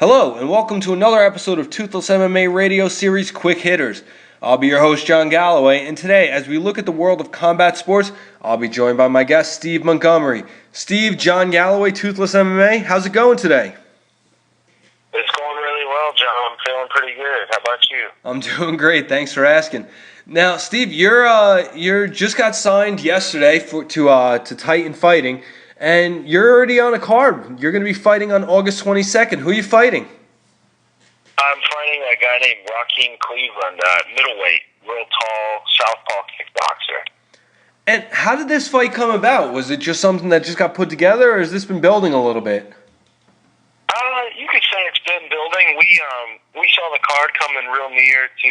Hello, and welcome to another episode of Toothless MMA Radio Series Quick Hitters. I'll be your host, John Galloway, and today, as we look at the world of combat sports, I'll be joined by my guest, Steve Montgomery. Steve, John Galloway, Toothless MMA, how's it going today? It's going really well, John. I'm feeling pretty good. How about you? I'm doing great. Thanks for asking. Now, Steve, you're just got signed yesterday to Titan Fighting, and you're already on a card. You're going to be fighting on August 22nd. Who are you fighting? I'm fighting a guy named Joaquin Cleveland, middleweight, real tall, southpaw kickboxer. And how did this fight come about? Was it just something that just got put together, or has this been building a little bit? You could say it's been building. We saw the card coming real near to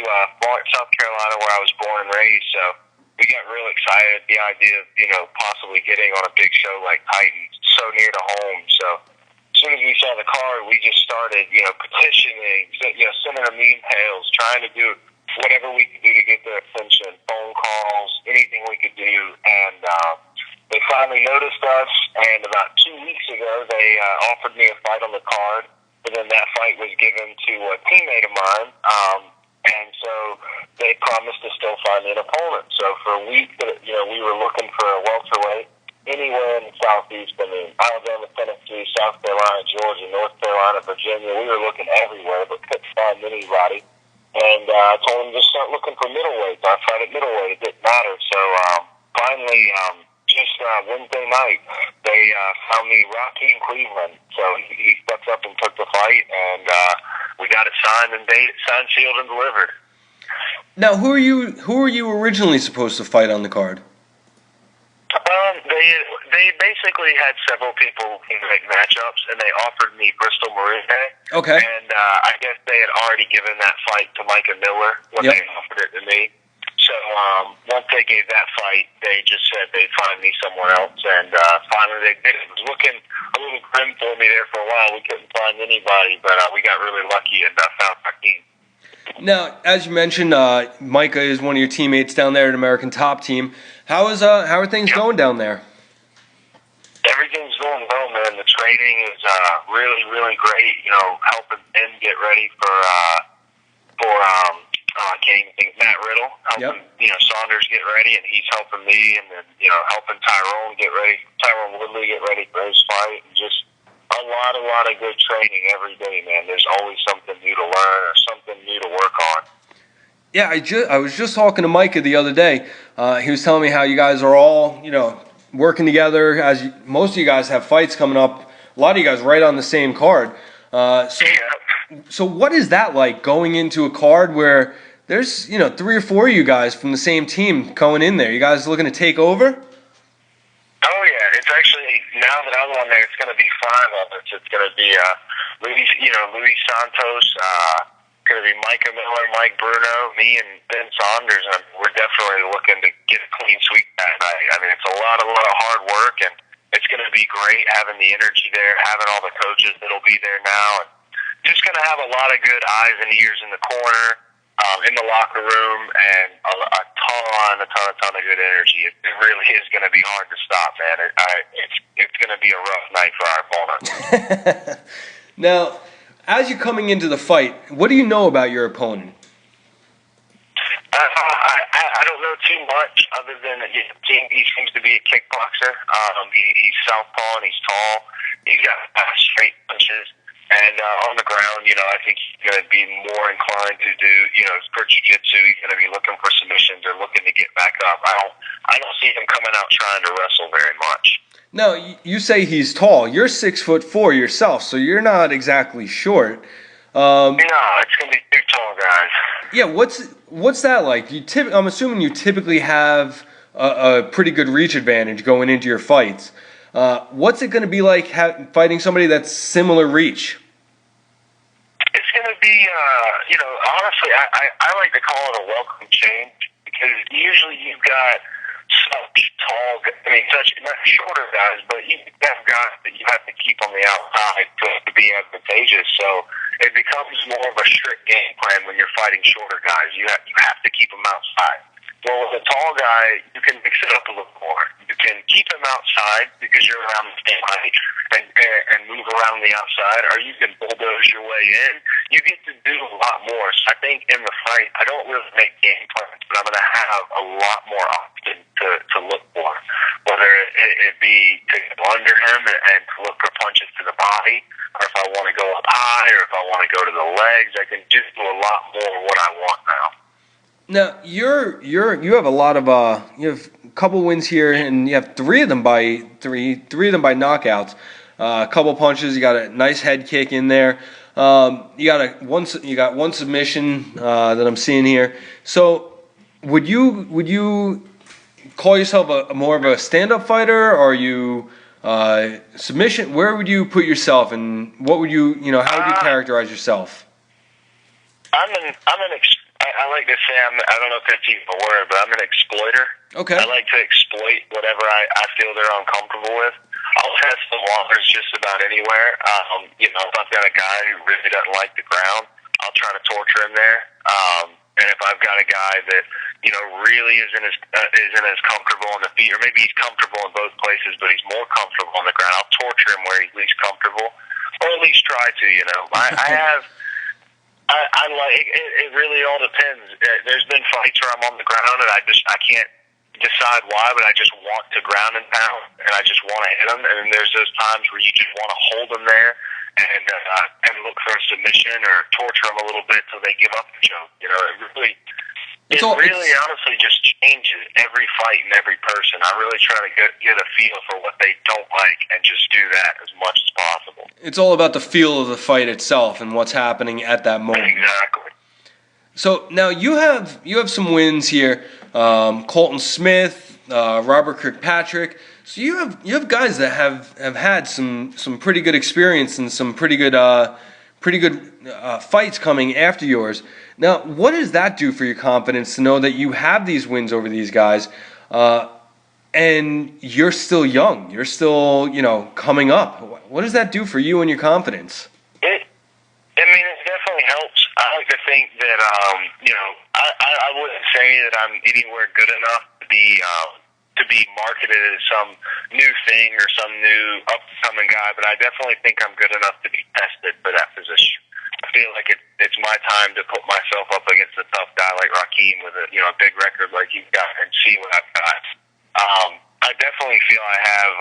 South Carolina, where I was born and raised, so we got real excited at the idea of, possibly getting on a big show like Titan, so near to home. So as soon as we saw the card, we just started, petitioning, sending them emails, trying to do whatever we could do to get their attention, phone calls, anything we could do, and they finally noticed us, and about 2 weeks ago, they offered me a fight on the card, but then that fight was given to a teammate of mine, and so they promised to still find an opponent. So for a week, we were looking for a welterweight anywhere in the Southeast. I mean, Alabama, Tennessee, South Carolina, Georgia, North Carolina, Virginia. We were looking everywhere, but couldn't find anybody. And I told them to start looking for middleweight. I tried at middleweight. It didn't matter. So finally, just Wednesday night, they found me Joaquin Cleveland. So he stepped up and took the fight, and we got it signed and signed, sealed, and delivered. Now, who are you originally supposed to fight on the card? They basically had several people make matchups, and they offered me Bristol Maruge. Okay. And I guess they had already given that fight to Micah Miller when they offered it to me. So once they gave that fight, they just said they'd find me somewhere else, and finally they did. It was looking a little grim for me there for a while. We couldn't find anybody, but we got really lucky and found Joaquin. Now, as you mentioned, Micah is one of your teammates down there at American Top Team. How are things going down there? Everything's going well, man. The training is really, really great. Helping Ben get ready for I can't even think, Matt Riddle, helping Saunders get ready, and he's helping me, and then helping Tyrone Woodley get ready for his fight, and just a lot of good training every day, man. There's always something new to learn or something new to work on. Yeah, I was just talking to Micah the other day. He was telling me how you guys are all working together. Most of you guys have fights coming up. A lot of you guys right on the same card. So what is that like, going into a card where there's 3 or 4 of you guys from the same team going in there? You guys looking to take over? Oh yeah, it's actually, now that I'm on there, it's going to be 5 of us. It's going to be Luis Santos, going to be Micah Miller, Mike Bruno, me, and Ben Saunders, and we're definitely looking to get a clean sweep that night. I mean, it's a lot of hard work, and it's going to be great having the energy there, having all the coaches that'll be there now, and just going to have a lot of good eyes and ears in the corner, in the locker room, and a ton of good energy. It really is going to be hard to stop, man. It's going to be a rough night for our opponent. Now, as you're coming into the fight, what do you know about your opponent? I don't know too much, other than he seems to be a kickboxer. He's southpaw and he's tall. He's got straight punches. And on the ground, I think he's going to be more inclined to do, for jiu-jitsu, he's going to be looking for submissions or looking to get back up. I don't see him coming out trying to wrestle very much. No, you say he's tall. You're 6'4" yourself, so you're not exactly short. No, it's going to be 2 tall guys. Yeah, what's that like? I'm assuming you typically have a pretty good reach advantage going into your fights. What's it going to be like fighting somebody that's similar reach? It's going to be, honestly, I like to call it a welcome change, because usually you've got such tall, not shorter guys, but you have guys that you have to keep on the outside to be advantageous. So it becomes more of a strict game plan when you're fighting shorter guys. You have to keep them outside. Well, with a tall guy, you can mix it up a little more. You can keep him outside because you're around the same height and move around the outside, or you can bulldoze your way in. You get to do a lot more. So I think in the fight, I don't really make game plans, but I'm going to have a lot more options to look for, whether it be to go under him and to look for punches to the body, or if I want to go up high, or if I want to go to the legs. I can do a lot more of what I want now. Now you have a lot of you have a couple wins here, and you have three of them by knockouts. A couple punches. You got a nice head kick in there. You got one submission that I'm seeing here. So would you call yourself a more of a stand-up fighter, or are you submission? Where would you put yourself, and what would you how would you characterize yourself? I like to say I don't know if that's even a word, but I'm an exploiter. Okay. I like to exploit whatever I feel they're uncomfortable with. I'll test the waters just about anywhere. If I've got a guy who really doesn't like the ground, I'll try to torture him there. And if I've got a guy that really isn't as comfortable on the feet, or maybe he's comfortable in both places, but he's more comfortable on the ground, I'll torture him where he's least comfortable, or at least try to. I like it. Really all depends. There's been fights where I'm on the ground and I can't decide why, but I just want to ground and pound, and I just want to hit them. And then there's those times where you just want to hold them there and look for a submission or torture them a little bit till they give up the choke. It really honestly just changes every fight and every person. I really try to get a feel for what they don't like and just do that as much as possible. It's all about the feel of the fight itself and what's happening at that moment. Exactly. So now you have some wins here. Colton Smith, Robert Kirkpatrick. So you have guys that have had some pretty good experience and some pretty good fights coming after yours. Now, what does that do for your confidence to know that you have these wins over these guys, and you're still young, you're still coming up? What does that do for you and your confidence? It definitely helps. I like to think that I wouldn't say that I'm anywhere good enough to be marketed as some new thing or some new upcoming guy, but I definitely think I'm good enough to be tested for that position. I feel like it's my time to put myself up against a tough guy like Raheem with a big record like you've got and see what I've got. I definitely feel I have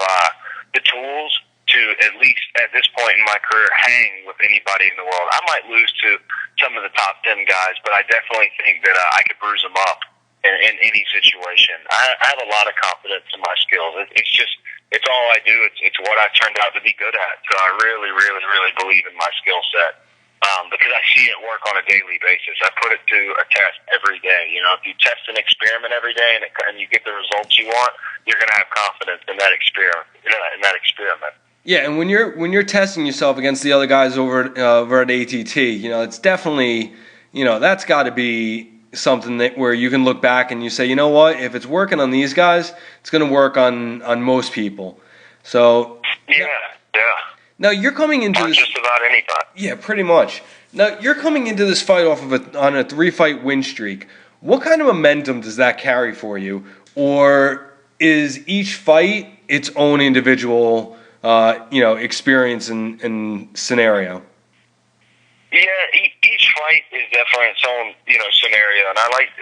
the tools to, at least at this point in my career, hang with anybody in the world. I might lose to some of the top 10 guys, but I definitely think that I could bruise them up in any situation. I have a lot of confidence in my skills. It's all I do. It's what I turned out to be good at. So I really, really, really believe in my skill set. Because I see it work on a daily basis. I put it to a test every day. If you test an experiment every day and you get the results you want, you're going to have confidence in that experiment. Yeah, and when you're testing yourself against the other guys over at ATT, it's definitely that's got to be something where you can look back and you say, you know what, if it's working on these guys, it's going to work on most people. So yeah. Now you're coming into this just about anybody. Yeah, pretty much. Now you're coming into this fight on a 3-fight win streak. What kind of momentum does that carry for you, or is each fight its own individual, experience and scenario? Yeah, each fight is definitely its own, scenario. And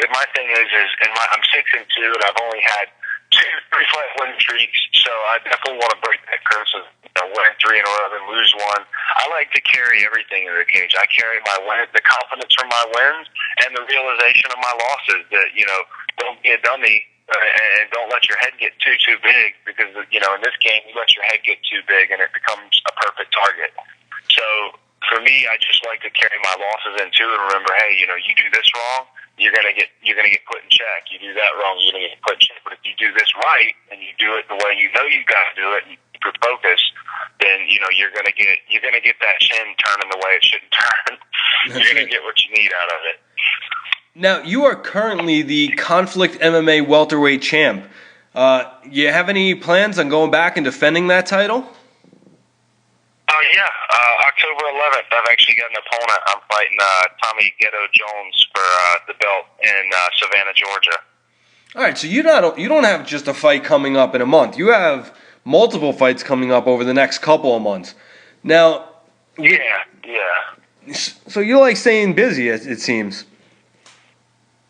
my thing is I'm 6-2, and I've only had 2 3-fight win streaks, so I definitely want to break that curse of winning 3 in a row and lose 1. I like to carry everything in the cage. I carry my wins, the confidence from my wins, and the realization of my losses. That don't be a dummy and don't let your head get too big, because in this game you let your head get too big and it becomes a perfect target. So for me, I just like to carry my losses in too, and remember, hey, you do this wrong, you're gonna get put in check. You do that wrong, you're gonna get put in check. But if you do this right and you do it the way you got to do it, and you keep your focus, then you're gonna get that chin turning the way it shouldn't turn. You're gonna get what you need out of it. Now you are currently the Conflict MMA welterweight champ. You have any plans on going back and defending that title? Yeah. October 11th, I've actually got an opponent. I'm fighting Tommy Ghetto Jones for the belt in Savannah, Georgia. All right, so you don't have just a fight coming up in a month. You have multiple fights coming up over the next couple of months. Now, Yeah. so you like staying busy, it seems.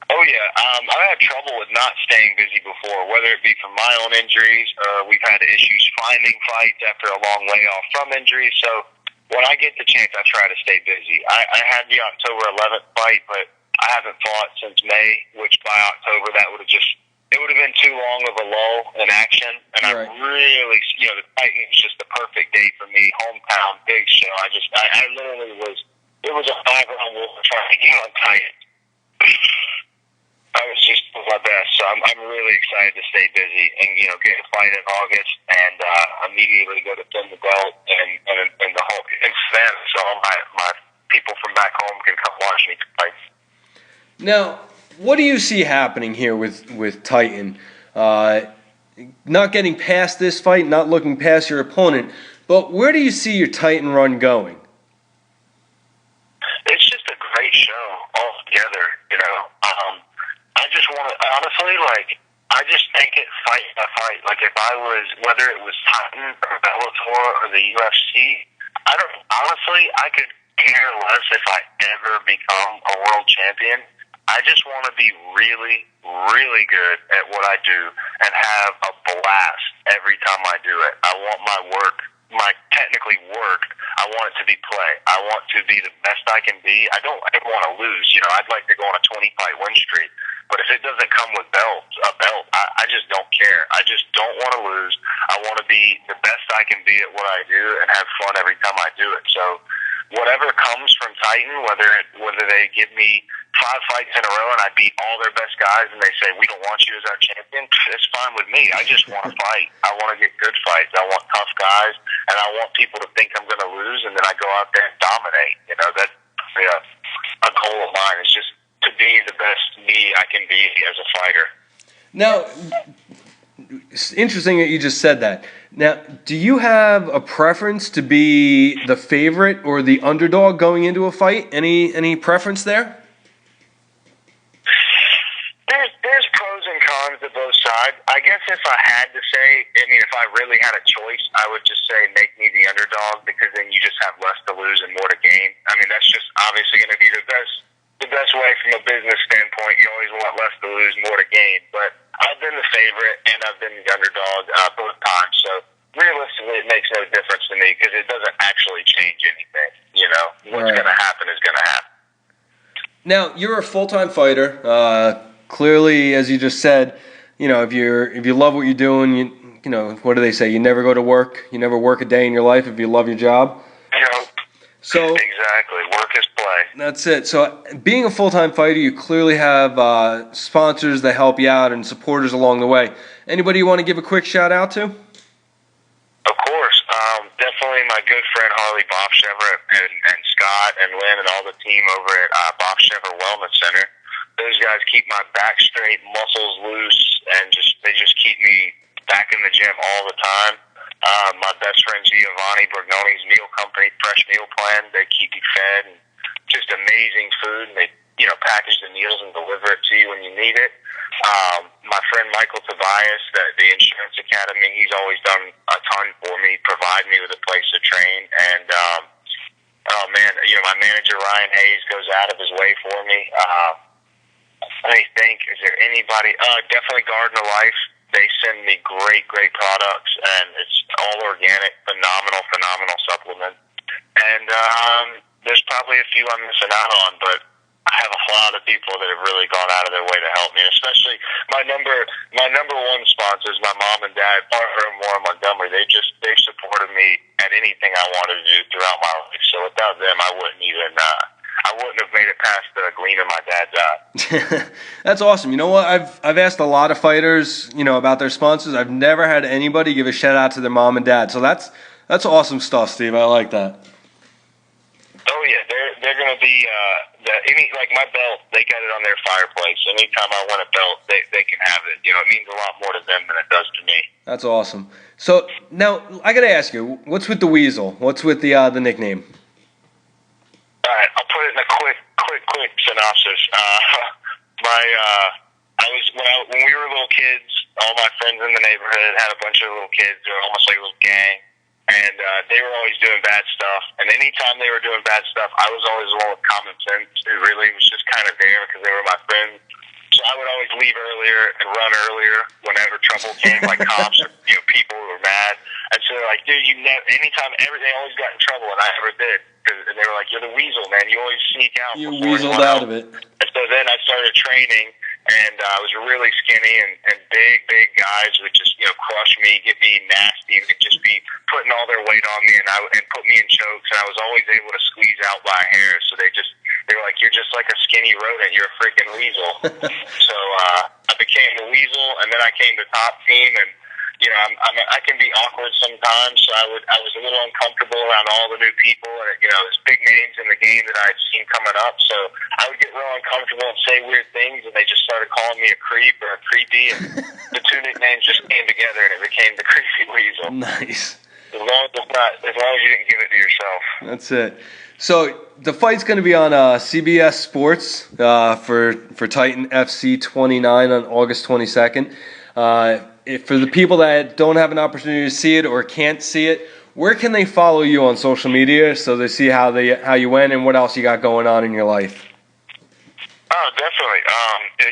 Oh yeah, I've had trouble with not staying busy before, whether it be from my own injuries or we've had issues finding fights after a long layoff from injuries. So when I get the chance, I try to stay busy. I had the October 11th fight, but I haven't fought since May, which by October it would have been too long of a lull in action. And Right. I really, the Titan was just the perfect date for me. Hometown, big show. I literally it was a 5-round war trying to get on Titan. I was just my best, so I'm really excited to stay busy and get a fight in August and immediately go defend the belt and the whole event, so all my people from back home can come watch me fight. Now, what do you see happening here with Titan? Not getting past this fight, not looking past your opponent, but where do you see your Titan run going? It's just a great show altogether, I just want to, honestly, I just think it fight by fight. Like, if I was, whether it was Titan or Bellator or the UFC, I could care less if I ever become a world champion. I just want to be really, really good at what I do and have a blast every time I do it. I want my technically work, I want it to be play. I want to be the best I can be. I don't want to lose. I'd like to go on a 20-fight win streak. But if it doesn't come with a belt, I just don't care. I just don't want to lose. I want to be the best I can be at what I do and have fun every time I do it. So whatever comes from Titan, whether they give me 5 fights in a row and I beat all their best guys and they say, we don't want you as our champion, it's fine with me. I just want to fight. I want to get good fights. I want tough guys, and I want people to think I'm going to lose, and then I go out there and dominate. That's a goal of mine. It's just to be the best me I can be as a fighter. Now, it's interesting that you just said that. Now, do you have a preference to be the favorite or the underdog going into a fight? Any preference there? There's pros and cons to both sides. I guess if I had to say, if I really had a choice, I would just say make me the underdog, because then you just have less to lose and more to gain. That's just obviously going to be the best way from a business standpoint. You always want less to lose, more to gain. But I've been the favorite and I've been the underdog both times. So realistically, it makes no difference to me because it doesn't actually change anything. What's going to happen is going to happen. Now, you're a full-time fighter. Clearly, as you just said, if you love what you're doing, what do they say? You never go to work. You never work a day in your life if you love your job. So exactly, work is play. That's it. So being a full-time fighter, you clearly have sponsors that help you out and supporters along the way. Anybody you want to give a quick shout out to? Of course. Definitely my good friend Harley Bobshever and Scott and Lynn and all the team over at Bobshever Wellness Center. Those guys keep my back straight, muscles loose, and they just keep me back in the gym all the time. My best friend Giovanni Bergnoni's Meal Company, Fresh Meal Plan, they keep me fed and just amazing food. And they, package the meals and deliver it to you when you need it. My friend Michael Tobias, the Insurance Academy, he's always done a ton for me, provide me with a place to train. And, my manager Ryan Hayes goes out of his way for me. Let me think, is there anybody? Definitely Garden of Life. They send me great products, and it's all organic, phenomenal supplement. And there's probably a few I'm missing out on, but I have a lot of people that have really gone out of their way to help me, and especially my number one sponsors, my mom and dad, Parker and Warren Montgomery. They've supported me at anything I wanted to do throughout my life. So without them, I wouldn't have made it past the gleam in my dad's eye. That's awesome. You know what? I've asked a lot of fighters, about their sponsors. I've never had anybody give a shout out to their mom and dad. So that's awesome stuff, Steve. I like that. Oh yeah, they're gonna be like my belt. They got it on their fireplace. Anytime I want a belt, they can have it. It means a lot more to them than it does to me. That's awesome. So now I gotta ask you, what's with the Weasel? What's with the nickname? All right, I'll put it in a quick synopsis. when we were little kids, all my friends in the neighborhood had a bunch of little kids. They were almost like a little gang. And they were always doing bad stuff. And anytime they were doing bad stuff, I was always the one with common sense who really was just kind of there because they were my friends. So I would always leave earlier and run earlier whenever trouble came, like cops or people who were mad. And so they're like, dude, anytime, they always got in trouble, and I never did. And they were like, you're the weasel, man. You always sneak out. You weaseled out of it. And so then I started training. And I was really skinny, and big guys would just, crush me, get me nasty, and just be putting all their weight on me, and put me in chokes. And I was always able to squeeze out by a hair. So they were like, "You're just like a skinny rodent. You're a freaking weasel." So I became the weasel, and then I came to top team, and I can be awkward sometimes. So I was a little uncomfortable around all the new people, and there's big names in the game that I'd seen coming up. So I would get real uncomfortable and say weird things, and they just started calling me a creep or a creepy, and the two nicknames just came together, and it became the Creepy Weasel. Nice. As long as you didn't give it to yourself. That's it. So the fight's going to be on CBS Sports for Titan FC 29 on August 22nd. For the people that don't have an opportunity to see it or can't see it, where can they follow you on social media so they see how you went and what else you got going on in your life? Oh, definitely.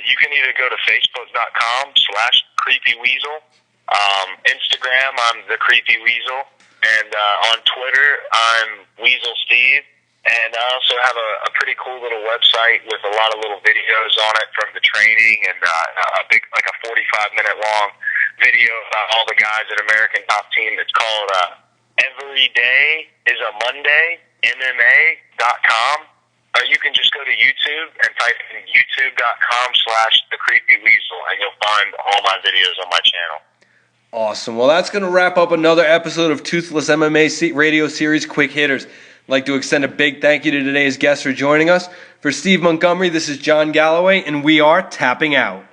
You can either go to facebook.com/creepyweasel. Instagram, I'm the Creepy Weasel. And on Twitter, I'm Weasel Steve. And I also have a pretty cool little website with a lot of little videos on it from the training, and a 45-minute long video about all the guys at American Top Team. It's called Every Day is a Monday, MMA.com. Or you can just go to YouTube and type in youtube.com/thecreepyweasel, and you'll find all my videos on my channel. Awesome. Well, that's going to wrap up another episode of Toothless MMA radio series Quick Hitters. I'd like to extend a big thank you to today's guests for joining us. For Steve Montgomery, this is John Galloway, and we are tapping out.